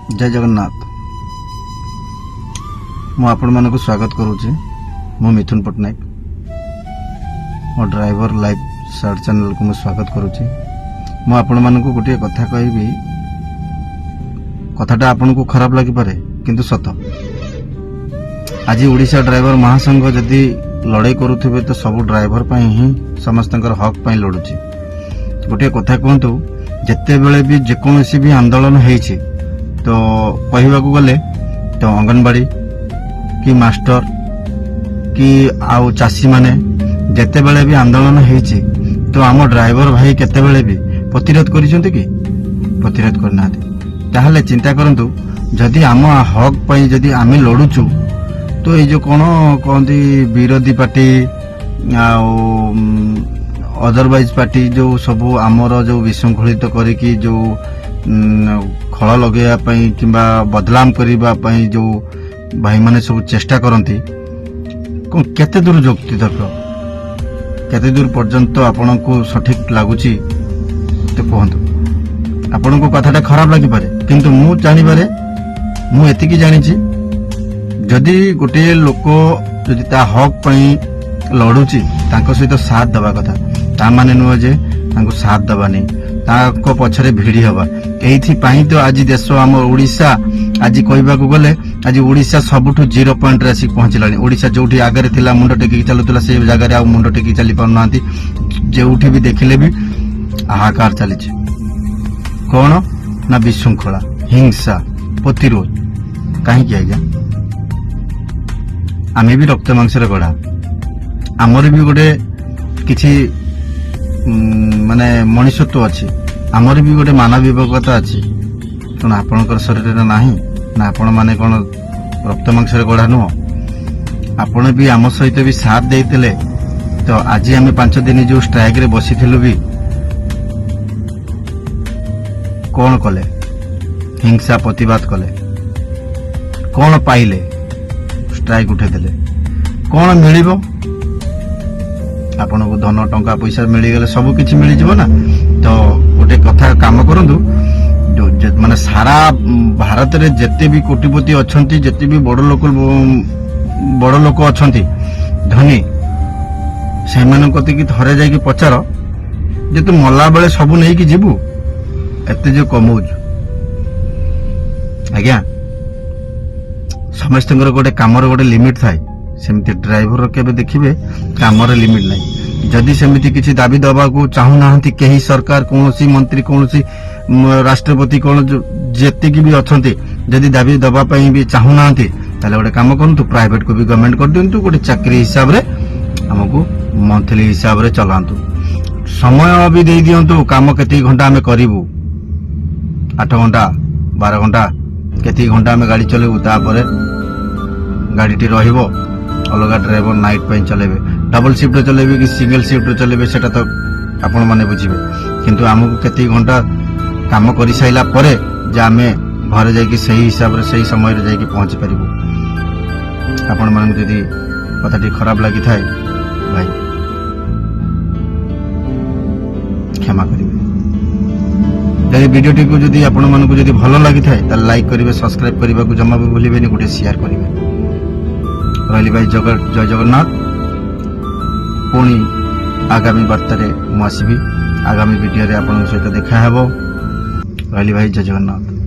जय जगन्नाथ। मु आपण मानक स्वागत करुच्ची। मु मिथुन पट्टनायक मो ड्राइवर लाइव सर्च चैनल को मु स्वागत करुच्ची। मु आपण मानक गोटे कथा कहबी, कथाटा आपण को खराब लगी पारे किंतु सत। आज ओडिशा ड्राइवर महासंघ जदि लड़ाई करुथिबे तो सब ड्राइवर पई ही समस्तकर हक पई लड़ुची। गोटे कथा कहतु, जेते बेले भी जेकोसी भी आंदोलन हेछि तो कहवाकू गले तो अंगनवाड़ी कि मास्टर कि आउ चाषी माने जेते बेले भी आंदोलन हेछि तो आम ड्राइवर भाई केते बेले भी प्रतिरोध करिसंती कि प्रतिरोध करना। ताहले चिंता करंतु, जदि आम हक पई जदि आमे लड़ुचु तो ये जो कोन कहंती विरोधी पार्टी अदरवाइज पार्टी जो सब आमर जो विशृंखलित करिकी जो खल लगे किंबा बदलाम करने जो भाई माने सब चेष्टा करती केते दूर युक्तितर्क केते दूर पर्यंत आपण को सठिक लगुच तो कहतु। आपण को कथाटा खराब लगी पारे किंतु मु जानिबारे मु एतिकी जानिछि, जदि गोटे लोक जदि ता हक पई लड़ुची तांको सहित साथ दबा कथा। ता माने नुह जे तांको साथ दबानी, ताको पछरे भिड़ी हवा। एथि पई तो आज देश आम ओडिशा आज कहबाकू गले आज ओडिशा सबुठु 0 पॉइंट रे आसी पहुंचलानी। ओडिशा जोठी आगे थिला मुंड टेकी चलुतला से जगह रे आ मुंड टेकी चली पाउनांती। जोठी भी देखिले भी हाहाकार चलीछि। कोन ना विशृंखला, हिंसा, प्रतिरोध काहे कि आज्ञा आमे भी रक्त मांसर गढ़ा। आमर भी गोटे किछि माने मनुष्यत्व अच्छी, आमर भी गोटे मानविकता अच्छी। कौन आपणकर शरीर नाही ना आपण माने कौन रक्त मांसर गढ़ा नुह। आपण भी आम सहित भी साथ देते तो आज आम 5 दिन जो स्ट्राइक रे बसी भी कौन कले, हिंसा प्रतिवाद कले, कौन पाइले, स्ट्राइक उठेदेले, कौन मिलिबो आपण को धन टंका पैसा मिलीगले सब किछि मिली जिवो ना। तो गोटे कथा काम करंतु, माने सारा भारत रे जत्ते भी कोटिपति अछंती, जत्ते भी बड़ लोक अछंती धनी, से मन कति कि थरे जाई कि पचार जे तू मल्ला बेले सब नै कि जिवु एते जो कमौज। आज्ञा समस्त गोटे कामर गोटे लिमिट थाए, सेमती ड्राइवर केबे देखिबे कामर लिमिट नाही। जदि सेमती किछि दाबी दबा को चाहू नाहंती केही सरकार, कोनोसी मंत्री, कोनोसी राष्ट्रपति, कोन जेते की भी अछंती, जदि दाबी दबा पई भी चाहू नाहंती ताले गोटे काम करंतु, प्राइवेट को भी गवर्नमेंट कर दियंतु। गोटे चाकरी हिसाब रे हमकु मंथली हिसाब रे चलांतु। समय भी दे दियंतु, काम केते घंटा हमें करिवु, 8 घंटा 12 घंटा केते घंटा हमें गाड़ी चलेबु, तापरे गाड़ीटी रहिबो अलग ड्राइवर नाइट पे चलेबे, डबल शिफ्ट चलेबे कि सिंगल शिफ्ट चलेबे सेटा तो आपण माने बुझिबे। किंतु हमकु केते घंटा काम करि साइला परे जे आमे घर जाई कि सही हिसाब रे सही समय रे जाई कि पहुंच परिबो। आपण माने जदी कथाटी खराब लागि थाए भाई क्षमा करिवे। जदि वीडियोटी को जदि आपण मानकु जदि भलो लागि थाए त लाइक करिवे, सब्सक्राइब करबा को जमा भी भूलिबेनी, गोटे शेयर करिवे। रही भाई जय जगन्नाथ। पुणी आगामी बार्तारे मु आसबि, आगामी वीडियो रे आपन सहित देखा हेबो। रही भाई जय जगन्नाथ।